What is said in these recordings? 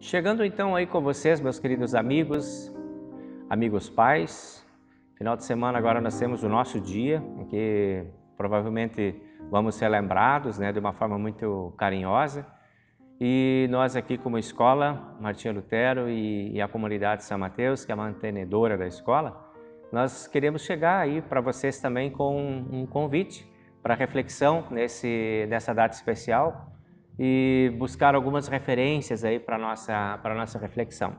Chegando então aí com vocês, meus queridos amigos, amigos pais. Final de semana agora nós temos o nosso dia, em que provavelmente vamos ser lembrados, de uma forma muito carinhosa. E nós aqui como escola, Martinho Lutero e a comunidade São Mateus, que é a mantenedora da escola, nós queremos chegar aí para vocês também com um convite para reflexão nessa data especial e buscar algumas referências aí para nossa reflexão.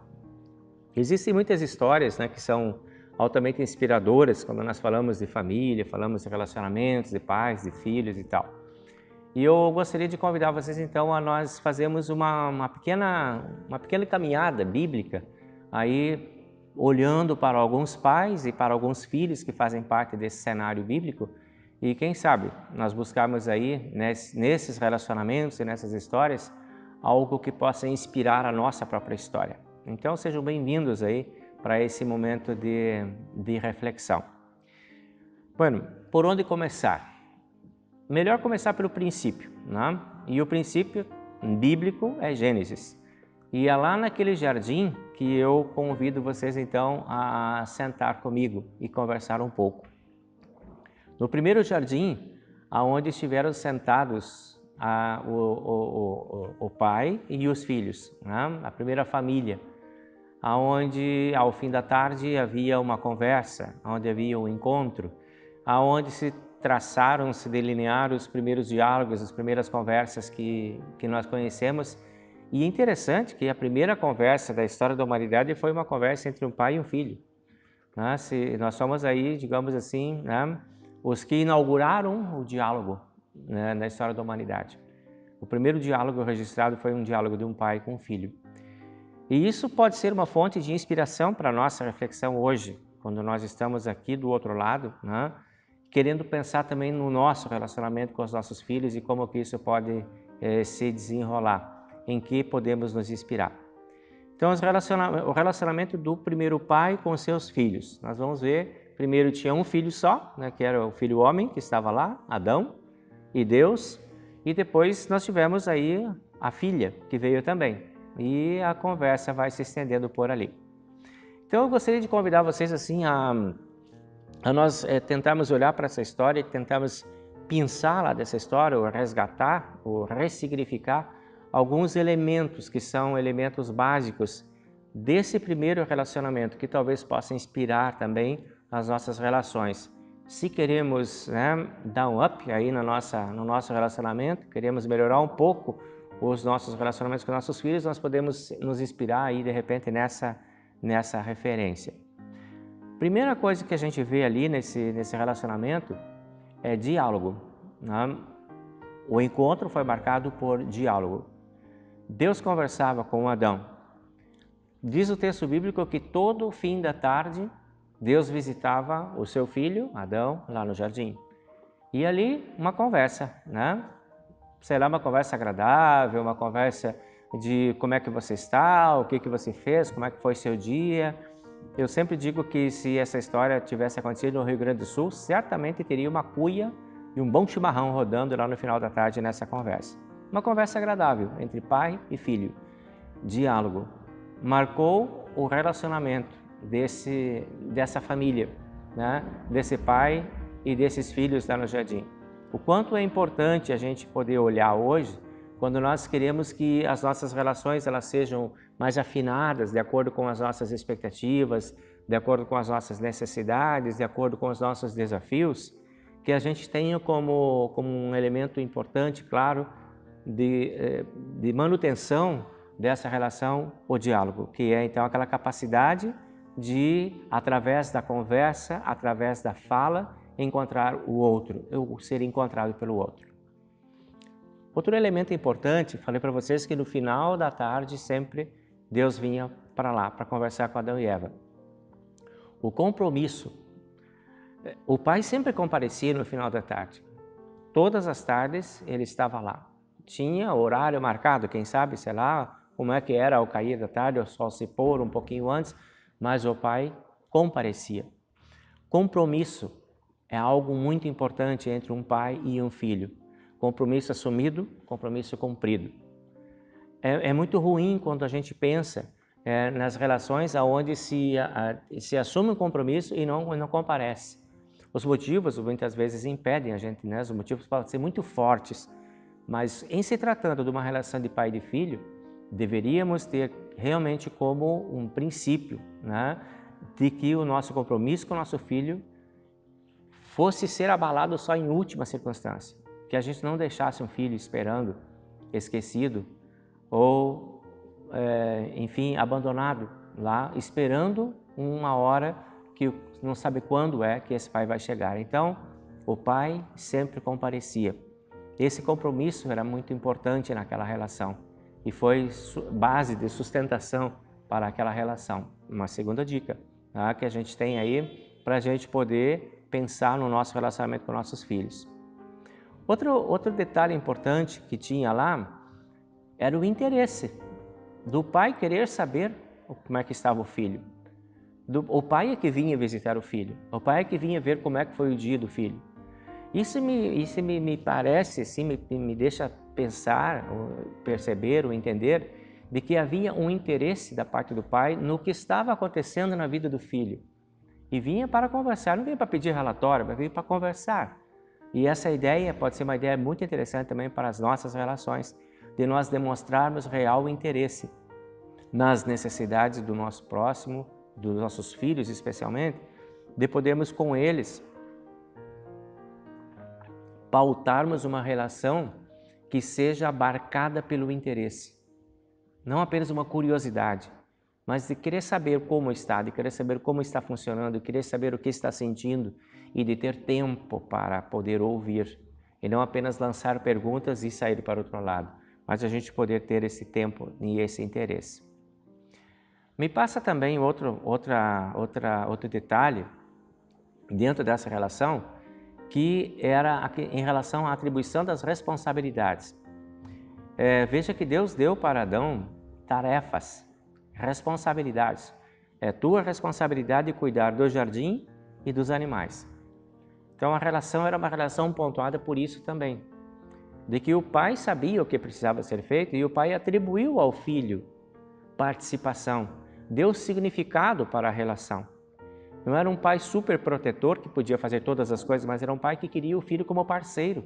Existem muitas histórias, que são altamente inspiradoras quando nós falamos de família, falamos de relacionamentos, de pais, de filhos e tal. E eu gostaria de convidar vocês então a nós fazermos uma pequena caminhada bíblica aí olhando para alguns pais e para alguns filhos que fazem parte desse cenário bíblico. E quem sabe nós buscarmos aí nesses relacionamentos e nessas histórias algo que possa inspirar a nossa própria história. Então sejam bem-vindos aí para esse momento de reflexão. Bueno, por onde começar? Melhor começar pelo princípio, né? E o princípio bíblico é Gênesis. E é lá naquele jardim que eu convido vocês então a sentar comigo e conversar um pouco. No primeiro jardim, aonde estiveram sentados o pai e os filhos, né? A primeira família, aonde ao fim da tarde havia uma conversa, onde havia um encontro, aonde se traçaram, se delinearam os primeiros diálogos, as primeiras conversas que nós conhecemos. E é interessante que a primeira conversa da história da humanidade foi uma conversa entre um pai e um filho. Nós somos aí, digamos assim, os que inauguraram o diálogo na história da humanidade. O primeiro diálogo registrado foi um diálogo de um pai com um filho. E isso pode ser uma fonte de inspiração para a nossa reflexão hoje, quando nós estamos aqui do outro lado, querendo pensar também no nosso relacionamento com os nossos filhos e como que isso pode se desenrolar, em que podemos nos inspirar. Então, o relacionamento do primeiro pai com seus filhos. Nós vamos ver, primeiro tinha um filho só, que era o filho homem que estava lá, Adão e Deus, e depois nós tivemos aí a filha que veio também, e a conversa vai se estendendo por ali. Então, eu gostaria de convidar vocês assim a nós tentarmos olhar para essa história e tentarmos pensar lá dessa história, ou resgatar, ou ressignificar alguns elementos que são elementos básicos desse primeiro relacionamento, que talvez possa inspirar também as nossas relações. Se queremos dar um up aí no nosso relacionamento, queremos melhorar um pouco os nossos relacionamentos com nossos filhos, nós podemos nos inspirar aí de repente nessa referência. Primeira coisa que a gente vê ali nesse relacionamento é diálogo. O encontro foi marcado por diálogo. Deus conversava com Adão. Diz o texto bíblico que todo fim da tarde Deus visitava o seu filho, Adão, lá no jardim. E ali uma conversa, Será uma conversa agradável, uma conversa de como é que você está, o que você fez, como é que foi seu dia. Eu sempre digo que se essa história tivesse acontecido no Rio Grande do Sul, certamente teria uma cuia e um bom chimarrão rodando lá no final da tarde nessa conversa. Uma conversa agradável entre pai e filho. Diálogo. Marcou o relacionamento dessa família, desse pai e desses filhos lá no jardim. O quanto é importante a gente poder olhar hoje quando nós queremos que as nossas relações elas sejam mais afinadas, de acordo com as nossas expectativas, de acordo com as nossas necessidades, de acordo com os nossos desafios, que a gente tenha como um elemento importante, claro, de manutenção dessa relação, o diálogo, que é então aquela capacidade de, através da conversa, através da fala, encontrar o outro, eu ser encontrado pelo outro. Outro elemento importante, falei para vocês que no final da tarde sempre Deus vinha para lá, para conversar com Adão e Eva. O compromisso. O pai sempre comparecia no final da tarde. Todas as tardes ele estava lá. Tinha horário marcado, quem sabe, sei lá, como é que era ao cair da tarde, o sol se pôr um pouquinho antes, mas o pai comparecia. Compromisso é algo muito importante entre um pai e um filho. Compromisso assumido, compromisso cumprido. É muito ruim quando a gente pensa nas relações onde se assume um compromisso e não comparece. Os motivos muitas vezes impedem a gente, né? Os motivos podem ser muito fortes, mas em se tratando de uma relação de pai e de filho, deveríamos ter realmente como um princípio, né? De que o nosso compromisso com o nosso filho fosse ser abalado só em última circunstância, que a gente não deixasse um filho esperando, esquecido, ou, enfim, abandonado lá, esperando uma hora que não sabe quando é que esse pai vai chegar. Então, o pai sempre comparecia. Esse compromisso era muito importante naquela relação e foi base de sustentação para aquela relação. Uma segunda dica, tá, que a gente tem aí para a gente poder pensar no nosso relacionamento com nossos filhos. Outro detalhe importante que tinha lá era o interesse do pai querer saber como é que estava o filho. O pai é que vinha visitar o filho, o pai é que vinha ver como é que foi o dia do filho. Isso me parece, assim, me deixa pensar, perceber ou entender de que havia um interesse da parte do pai no que estava acontecendo na vida do filho. E vinha para conversar, não vinha para pedir relatório, mas vinha para conversar. E essa ideia pode ser uma ideia muito interessante também para as nossas relações, de nós demonstrarmos real interesse nas necessidades do nosso próximo, dos nossos filhos especialmente, de podermos com eles pautarmos uma relação que seja abarcada pelo interesse. Não apenas uma curiosidade, mas de querer saber como está, de querer saber como está funcionando, de querer saber o que está sentindo e de ter tempo para poder ouvir. E não apenas lançar perguntas e sair para o outro lado, mas a gente poder ter esse tempo e esse interesse. Me passa também outro detalhe dentro dessa relação, que era em relação à atribuição das responsabilidades. Veja que Deus deu para Adão tarefas, responsabilidades. É tua responsabilidade cuidar do jardim e dos animais. Então a relação era uma relação pontuada por isso também, de que o pai sabia o que precisava ser feito e o pai atribuiu ao filho participação, deu significado para a relação. Não era um pai super protetor que podia fazer todas as coisas, mas era um pai que queria o filho como parceiro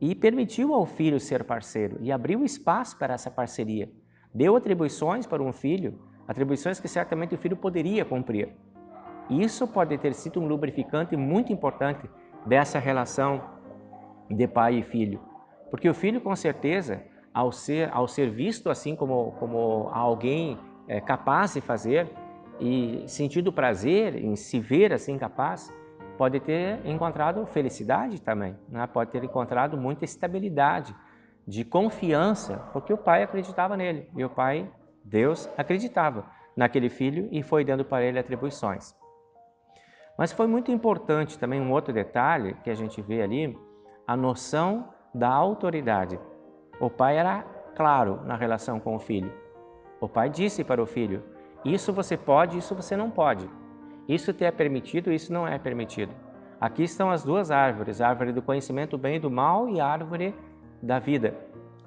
e permitiu ao filho ser parceiro e abriu espaço para essa parceria. Deu atribuições para um filho, atribuições que certamente o filho poderia cumprir. Isso pode ter sido um lubrificante muito importante dessa relação de pai e filho, porque o filho, com certeza, ao ser visto assim como alguém capaz de fazer e sentido prazer em se ver assim capaz, pode ter encontrado felicidade também, né? Pode ter encontrado muita estabilidade, de confiança, porque o pai acreditava nele e o pai, Deus, acreditava naquele filho e foi dando para ele atribuições. Mas foi muito importante também um outro detalhe que a gente vê ali, a noção da autoridade. O pai era claro na relação com o filho. O pai disse para o filho: isso você pode, isso você não pode. Isso te é permitido, isso não é permitido. Aqui estão as duas árvores, a árvore do conhecimento do bem e do mal e a árvore da vida.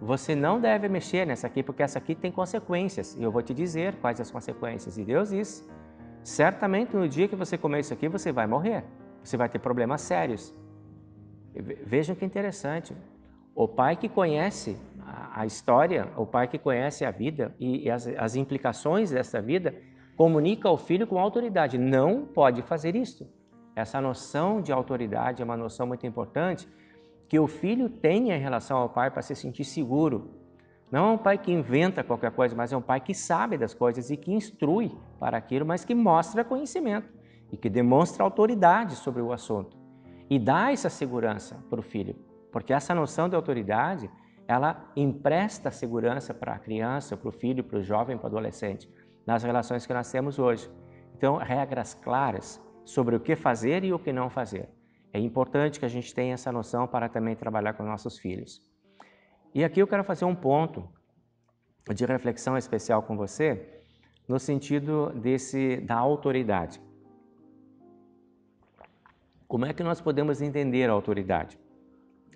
Você não deve mexer nessa aqui, porque essa aqui tem consequências. E eu vou te dizer quais as consequências. E Deus disse: certamente no dia que você comer isso aqui, você vai morrer. Você vai ter problemas sérios. Vejam que interessante. O pai que conhece a história, o pai que conhece a vida e as implicações dessa vida, comunica ao filho com autoridade. Não pode fazer isso. Essa noção de autoridade é uma noção muito importante que o filho tenha em relação ao pai para se sentir seguro. Não é um pai que inventa qualquer coisa, mas é um pai que sabe das coisas e que instrui para aquilo, mas que mostra conhecimento e que demonstra autoridade sobre o assunto. E dá essa segurança para o filho, porque essa noção de autoridade, ela empresta segurança para a criança, para o filho, para o jovem, para o adolescente, nas relações que nós temos hoje. Então, regras claras sobre o que fazer e o que não fazer. É importante que a gente tenha essa noção para também trabalhar com nossos filhos. E aqui eu quero fazer um ponto de reflexão especial com você, no sentido da autoridade. Como é que nós podemos entender a autoridade?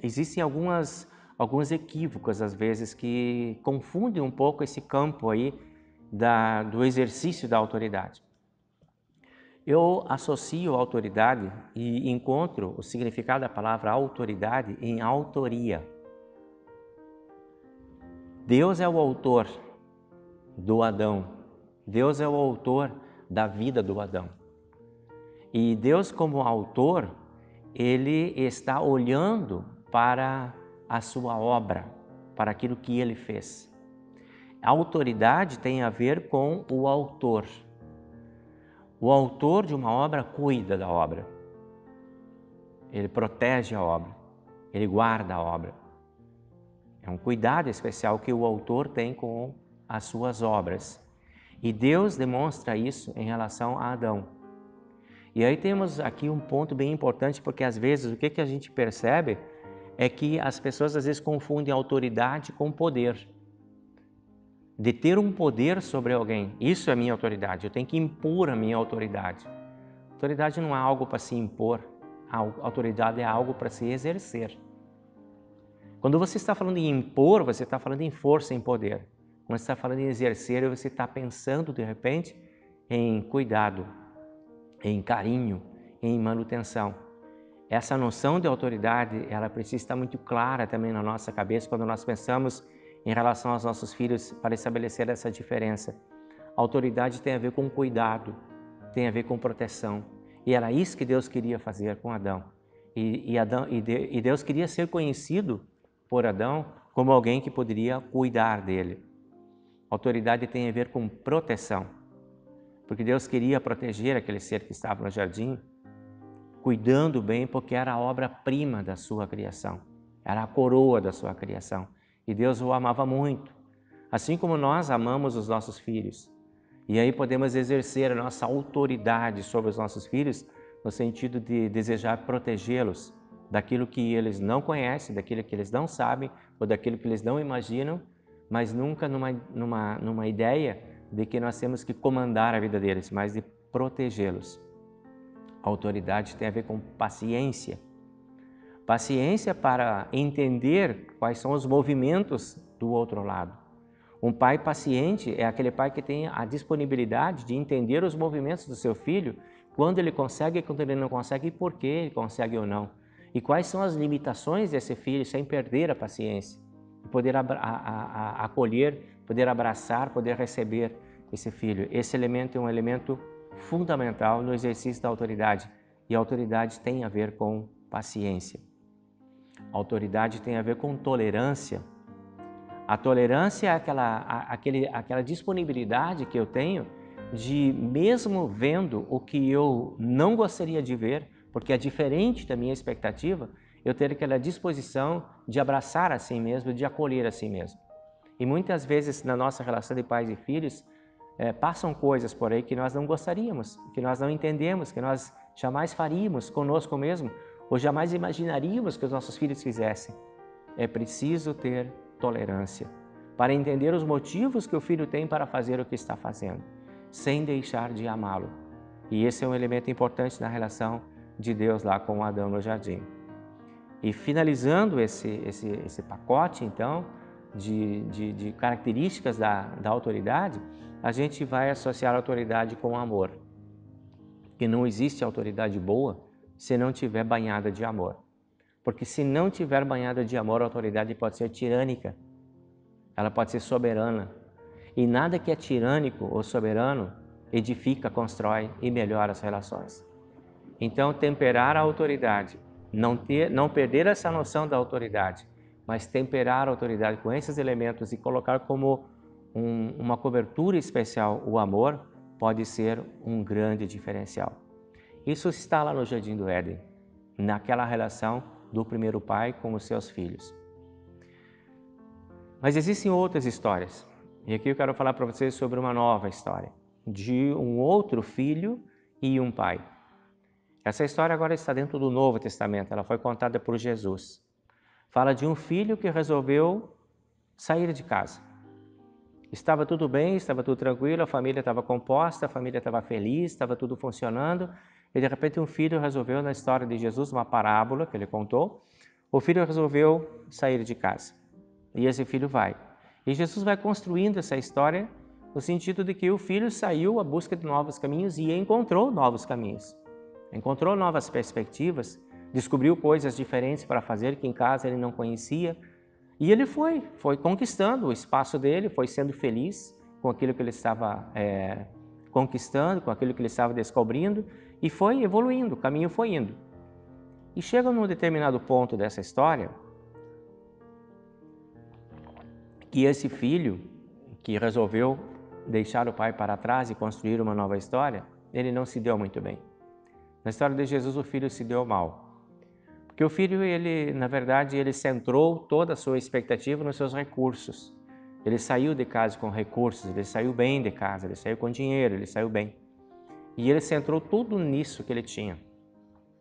Existem algumas alguns equívocos às vezes que confundem um pouco esse campo aí do exercício da autoridade. Eu associo autoridade e encontro o significado da palavra autoridade em autoria. Deus é o autor do Adão. Deus é o autor da vida do Adão. E Deus, como autor, Ele está olhando para a sua obra, para aquilo que Ele fez. A autoridade tem a ver com o autor. O autor de uma obra cuida da obra. Ele protege a obra. Ele guarda a obra. É um cuidado especial que o autor tem com as suas obras. E Deus demonstra isso em relação a Adão. E aí temos aqui um ponto bem importante, porque às vezes o que a gente percebe é que as pessoas às vezes confundem autoridade com poder. De ter um poder sobre alguém, isso é minha autoridade, eu tenho que impor a minha autoridade. Autoridade não é algo para se impor, a autoridade é algo para se exercer. Quando você está falando em impor, você está falando em força, em poder. Quando você está falando em exercer, você está pensando de repente em cuidado, em carinho, em manutenção. Essa noção de autoridade, ela precisa estar muito clara também na nossa cabeça quando nós pensamos em relação aos nossos filhos para estabelecer essa diferença. A autoridade tem a ver com cuidado, tem a ver com proteção. E era isso que Deus queria fazer com Adão. E Deus queria ser conhecido por Adão como alguém que poderia cuidar dele. Autoridade tem a ver com proteção, porque Deus queria proteger aquele ser que estava no jardim, cuidando bem, porque era a obra-prima da sua criação, era a coroa da sua criação. E Deus o amava muito, assim como nós amamos os nossos filhos. E aí podemos exercer a nossa autoridade sobre os nossos filhos, no sentido de desejar protegê-los daquilo que eles não conhecem, daquilo que eles não sabem, ou daquilo que eles não imaginam, mas nunca numa ideia de que nós temos que comandar a vida deles, mas de protegê-los. A autoridade tem a ver com paciência. Paciência para entender quais são os movimentos do outro lado. Um pai paciente é aquele pai que tem a disponibilidade de entender os movimentos do seu filho, quando ele consegue e quando ele não consegue, e por que ele consegue ou não. E quais são as limitações desse filho, sem perder a paciência. Poder acolher, poder abraçar, poder receber esse filho. Esse elemento é um elemento fundamental no exercício da autoridade. E a autoridade tem a ver com paciência. A autoridade tem a ver com tolerância. A tolerância é aquela disponibilidade que eu tenho de, mesmo vendo o que eu não gostaria de ver, porque é diferente da minha expectativa, eu ter aquela disposição de abraçar a si mesmo, de acolher a si mesmo. E muitas vezes na nossa relação de pais e filhos, passam coisas por aí que nós não gostaríamos, que nós não entendemos, que nós jamais faríamos conosco mesmo, ou jamais imaginaríamos que os nossos filhos fizessem. É preciso ter tolerância para entender os motivos que o filho tem para fazer o que está fazendo, sem deixar de amá-lo. E esse é um elemento importante na relação de Deus lá com Adão no jardim. E finalizando esse pacote, então, de características da autoridade, a gente vai associar a autoridade com o amor. Que não existe autoridade boa se não tiver banhada de amor. Porque se não tiver banhada de amor, a autoridade pode ser tirânica, ela pode ser soberana. E nada que é tirânico ou soberano edifica, constrói e melhora as relações. Então, temperar a autoridade, não perder essa noção da autoridade, mas temperar a autoridade com esses elementos e colocar como uma cobertura especial o amor, pode ser um grande diferencial. Isso está lá no Jardim do Éden, naquela relação do primeiro pai com os seus filhos. Mas existem outras histórias, e aqui eu quero falar para vocês sobre uma nova história, de um outro filho e um pai. Essa história agora está dentro do Novo Testamento, ela foi contada por Jesus. Fala de um filho que resolveu sair de casa. Estava tudo bem, estava tudo tranquilo, a família estava composta, a família estava feliz, estava tudo funcionando. E de repente um filho resolveu, na história de Jesus, uma parábola que ele contou, o filho resolveu sair de casa. E esse filho vai. E Jesus vai construindo essa história no sentido de que o filho saiu à busca de novos caminhos e encontrou novos caminhos. Encontrou novas perspectivas, descobriu coisas diferentes para fazer que em casa ele não conhecia. E ele foi conquistando o espaço dele, foi sendo feliz com aquilo que ele estava conquistando, com aquilo que ele estava descobrindo, e foi evoluindo, o caminho foi indo. E chega num determinado ponto dessa história que esse filho, que resolveu deixar o pai para trás e construir uma nova história, ele não se deu muito bem. Na história de Jesus, o filho se deu mal. Porque o filho, na verdade, ele centrou toda a sua expectativa nos seus recursos. Ele saiu de casa com recursos, ele saiu bem de casa, ele saiu com dinheiro, ele saiu bem. E ele centrou tudo nisso que ele tinha.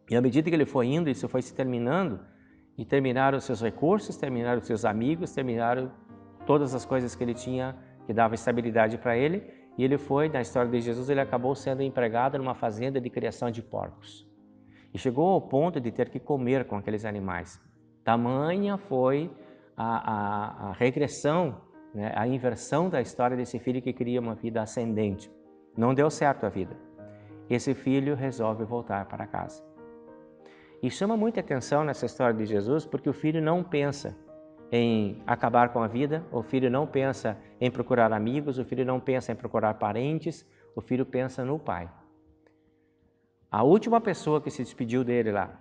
E à medida que ele foi indo, isso foi se terminando, e terminaram os seus recursos, terminaram os seus amigos, terminaram todas as coisas que ele tinha, que dava estabilidade para ele, e ele foi, na história de Jesus, ele acabou sendo empregado numa fazenda de criação de porcos. E chegou ao ponto de ter que comer com aqueles animais. Tamanha foi a regressão, né, a inversão da história desse filho que queria uma vida ascendente. Não deu certo a vida. Esse filho resolve voltar para casa. E chama muita atenção nessa história de Jesus, porque o filho não pensa em acabar com a vida, o filho não pensa em procurar amigos, o filho não pensa em procurar parentes, o filho pensa no pai. A última pessoa que se despediu dele lá.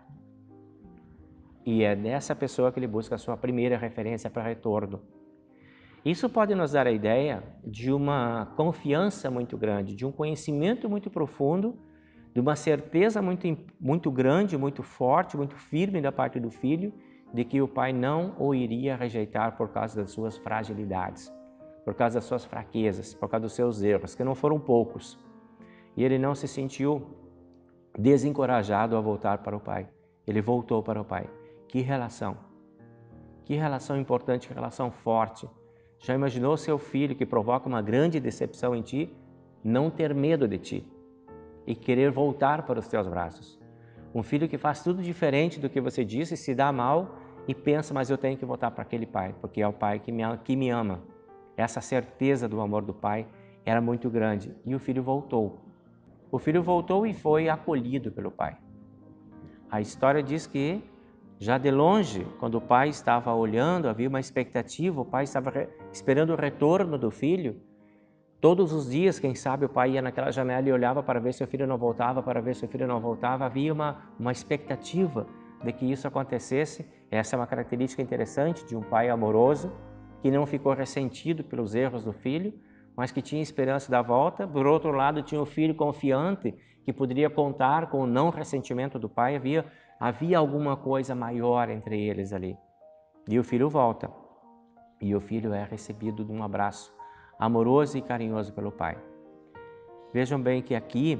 E é nessa pessoa que ele busca a sua primeira referência para retorno. Isso pode nos dar a ideia de uma confiança muito grande, de um conhecimento muito profundo, de uma certeza muito grande, muito forte, muito firme da parte do filho, de que o pai não o iria rejeitar por causa das suas fragilidades, por causa das suas fraquezas, por causa dos seus erros, que não foram poucos. E ele não se sentiu desencorajado a voltar para o pai. Ele voltou para o pai. Que relação! Que relação importante, que relação forte. Já imaginou seu filho que provoca uma grande decepção em ti, não ter medo de ti e querer voltar para os teus braços? Um filho que faz tudo diferente do que você disse, se dá mal e pensa, mas eu tenho que voltar para aquele pai, porque é o pai que me ama. Essa certeza do amor do pai era muito grande e o filho voltou. O filho voltou e foi acolhido pelo pai. A história diz que, já de longe, quando o pai estava olhando, havia uma expectativa, o pai estava esperando o retorno do filho. Todos os dias, quem sabe, o pai ia naquela janela e olhava para ver se o filho não voltava, para ver se o filho não voltava. Havia uma expectativa de que isso acontecesse. Essa é uma característica interessante de um pai amoroso, que não ficou ressentido pelos erros do filho, mas que tinha esperança da volta. Por outro lado, tinha o filho confiante, que poderia contar com o não ressentimento do pai. Havia alguma coisa maior entre eles ali. E o filho volta. E o filho é recebido de um abraço amoroso e carinhoso pelo pai. Vejam bem que aqui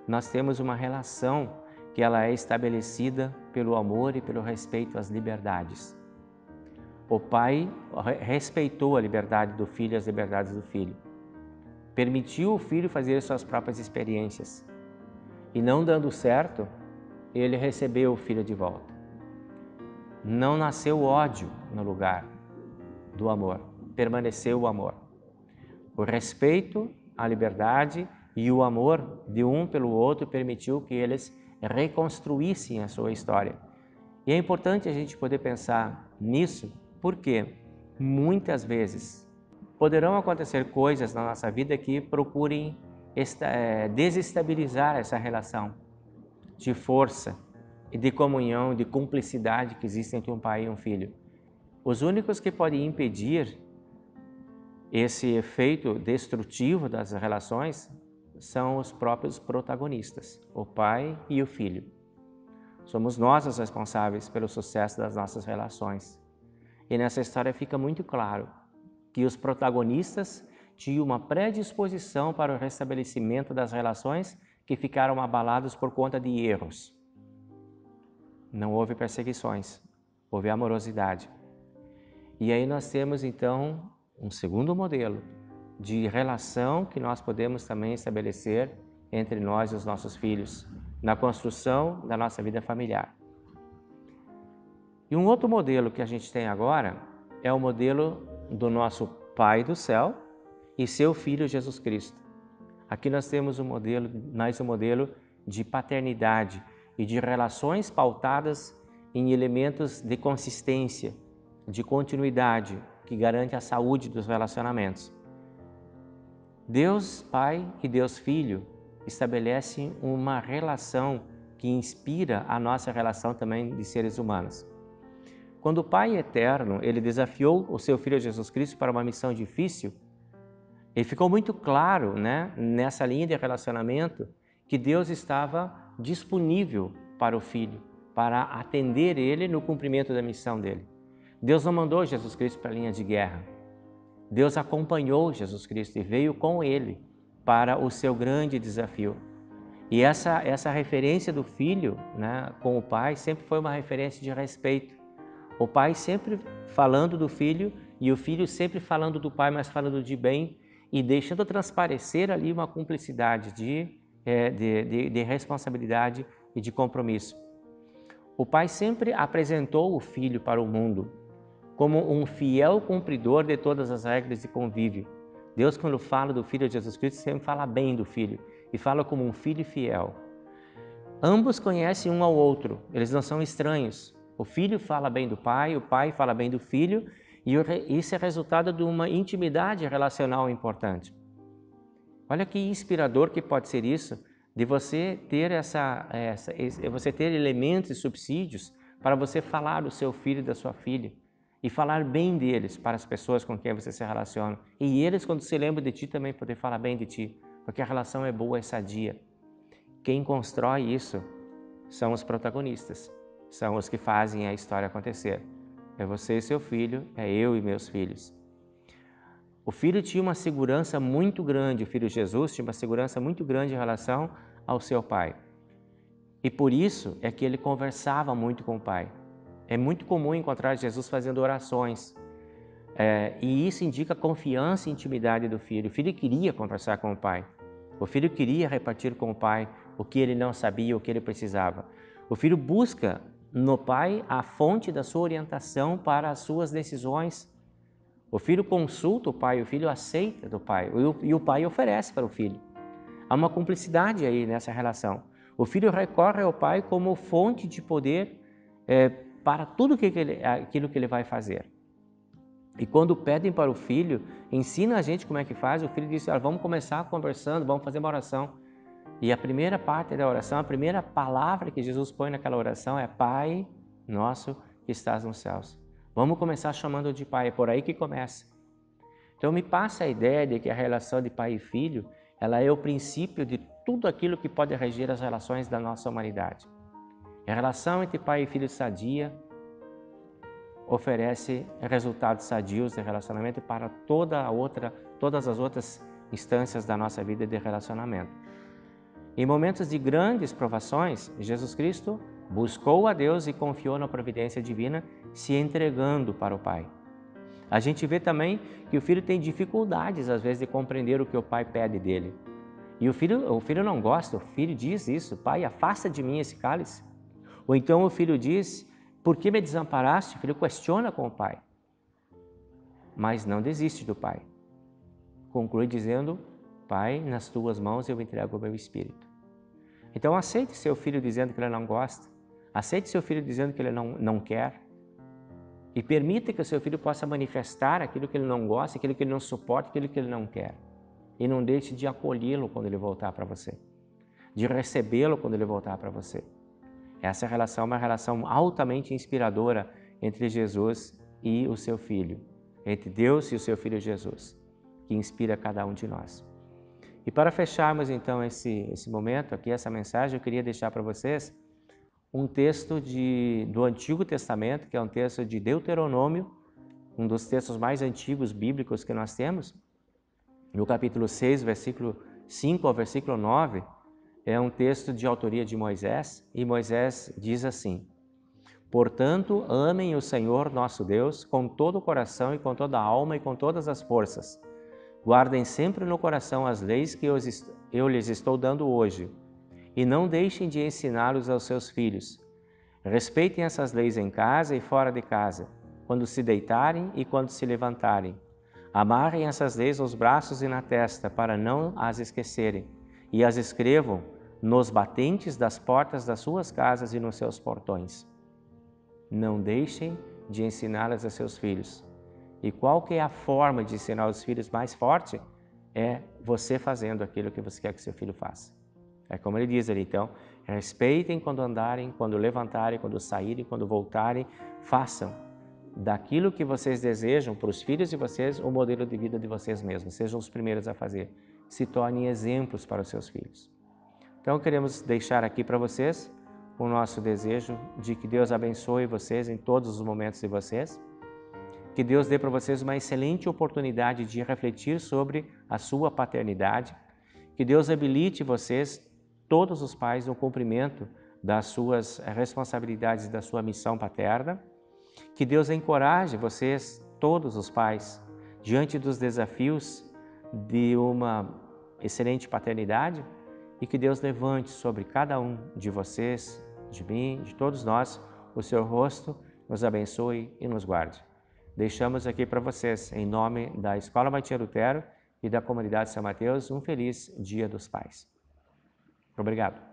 nós temos uma relação que ela é estabelecida pelo amor e pelo respeito às liberdades. O pai respeitou a liberdade do filho e as liberdades do filho. Permitiu o filho fazer suas próprias experiências. E não dando certo, ele recebeu o filho de volta. Não nasceu ódio no lugar do amor, permaneceu o amor. O respeito, a liberdade e o amor de um pelo outro permitiu que eles reconstruíssem a sua história. E é importante a gente poder pensar nisso, porque muitas vezes poderão acontecer coisas na nossa vida que procurem desestabilizar essa relação de força e de comunhão, de cumplicidade que existe entre um pai e um filho. Os únicos que podem impedir esse efeito destrutivo das relações são os próprios protagonistas, o pai e o filho. Somos nós os responsáveis pelo sucesso das nossas relações. E nessa história fica muito claro que os protagonistas tinham uma predisposição para o restabelecimento das relações que ficaram abaladas por conta de erros. Não houve perseguições, houve amorosidade. E aí nós temos então um segundo modelo de relação que nós podemos também estabelecer entre nós e os nossos filhos, na construção da nossa vida familiar. E um outro modelo que a gente tem agora é o modelo do nosso Pai do céu e seu Filho Jesus Cristo. Aqui nós temos mais um modelo de paternidade e de relações pautadas em elementos de consistência, de continuidade, que garante a saúde dos relacionamentos. Deus Pai e Deus Filho estabelecem uma relação que inspira a nossa relação também de seres humanos. Quando o Pai eterno, ele desafiou o seu Filho Jesus Cristo para uma missão difícil, ele ficou muito claro, nessa linha de relacionamento, que Deus estava disponível para o Filho, para atender ele no cumprimento da missão dele. Deus não mandou Jesus Cristo para a linha de guerra. Deus acompanhou Jesus Cristo e veio com ele para o seu grande desafio. E essa referência do Filho, com o Pai sempre foi uma referência de respeito. O Pai sempre falando do Filho e o Filho sempre falando do Pai, mas falando de bem e deixando transparecer ali uma cumplicidade de responsabilidade e de compromisso. O Pai sempre apresentou o Filho para o mundo como um fiel cumpridor de todas as regras de convívio. Deus, quando fala do Filho de Jesus Cristo, sempre fala bem do Filho e fala como um filho fiel. Ambos conhecem um ao outro, eles não são estranhos. O Filho fala bem do Pai, o Pai fala bem do Filho, e isso é resultado de uma intimidade relacional importante. Olha que inspirador que pode ser isso, de você ter você ter elementos e subsídios para você falar do seu filho e da sua filha, e falar bem deles para as pessoas com quem você se relaciona. E eles, quando se lembram de ti, também poder falar bem de ti, porque a relação é boa, é sadia. Quem constrói isso são os protagonistas, são os que fazem a história acontecer. É você e seu filho, é eu e meus filhos. O filho tinha uma segurança muito grande, o filho Jesus tinha uma segurança muito grande em relação ao seu pai. E por isso é que ele conversava muito com o pai. É muito comum encontrar Jesus fazendo orações. E isso indica confiança e intimidade do filho. O filho queria conversar com o pai. O filho queria repartir com o pai o que ele não sabia, o que ele precisava. O filho busca no pai a fonte da sua orientação para as suas decisões. O filho consulta o pai, o filho aceita do pai e o pai oferece para o filho. Há uma cumplicidade aí nessa relação. O filho recorre ao pai como fonte de poder para tudo aquilo que ele vai fazer. E quando pedem para o filho, ensina a gente como é que faz, o filho diz, vamos começar conversando, vamos fazer uma oração. E a primeira parte da oração, a primeira palavra que Jesus põe naquela oração é Pai nosso que estás nos céus. Vamos começar chamando de Pai, é por aí que começa. Então me passa a ideia de que a relação de pai e filho, ela é o princípio de tudo aquilo que pode reger as relações da nossa humanidade. A relação entre pai e filho sadia oferece resultados sadios de relacionamento para todas as outras instâncias da nossa vida de relacionamento. Em momentos de grandes provações, Jesus Cristo buscou a Deus e confiou na providência divina, se entregando para o Pai. A gente vê também que o filho tem dificuldades, às vezes, de compreender o que o pai pede dele. E o filho não gosta, o filho diz isso, Pai, afasta de mim esse cálice. Ou então o filho diz, por que me desamparaste? O filho questiona com o pai, mas não desiste do pai. Conclui dizendo, Pai, nas tuas mãos eu entrego o meu espírito. Então aceite seu filho dizendo que ele não gosta, aceite seu filho dizendo que ele não quer, e permita que o seu filho possa manifestar aquilo que ele não gosta, aquilo que ele não suporta, aquilo que ele não quer. E não deixe de acolhê-lo quando ele voltar para você, de recebê-lo quando ele voltar para você. Essa relação é uma relação altamente inspiradora entre Jesus e o seu Filho, entre Deus e o seu Filho Jesus, que inspira cada um de nós. E para fecharmos então esse momento aqui, essa mensagem, eu queria deixar para vocês um texto do Antigo Testamento, que é um texto de Deuteronômio, um dos textos mais antigos bíblicos que nós temos. No capítulo 6, versículo 5 ao versículo 9, é um texto de autoria de Moisés, e Moisés diz assim, portanto, amem o Senhor nosso Deus com todo o coração e com toda a alma e com todas as forças. Guardem sempre no coração as leis que eu lhes estou dando hoje, e não deixem de ensiná-los aos seus filhos. Respeitem essas leis em casa e fora de casa, quando se deitarem e quando se levantarem. Amarrem essas leis aos braços e na testa, para não as esquecerem, e as escrevam nos batentes das portas das suas casas e nos seus portões. Não deixem de ensiná-las a seus filhos. E qual que é a forma de ensinar os filhos mais forte? É você fazendo aquilo que você quer que seu filho faça. É como ele diz ali, então, respeitem quando andarem, quando levantarem, quando saírem, quando voltarem, façam daquilo que vocês desejam para os filhos de vocês o modelo de vida de vocês mesmos, sejam os primeiros a fazer, se tornem exemplos para os seus filhos. Então queremos deixar aqui para vocês o nosso desejo de que Deus abençoe vocês em todos os momentos de vocês, que Deus dê para vocês uma excelente oportunidade de refletir sobre a sua paternidade, que Deus habilite vocês, todos os pais, no cumprimento das suas responsabilidades e da sua missão paterna, que Deus encoraje vocês, todos os pais, diante dos desafios de uma excelente paternidade, e que Deus levante sobre cada um de vocês, de mim, de todos nós, o seu rosto, nos abençoe e nos guarde. Deixamos aqui para vocês, em nome da Escola Martinho Lutero e da Comunidade São Mateus, um feliz Dia dos Pais. Obrigado.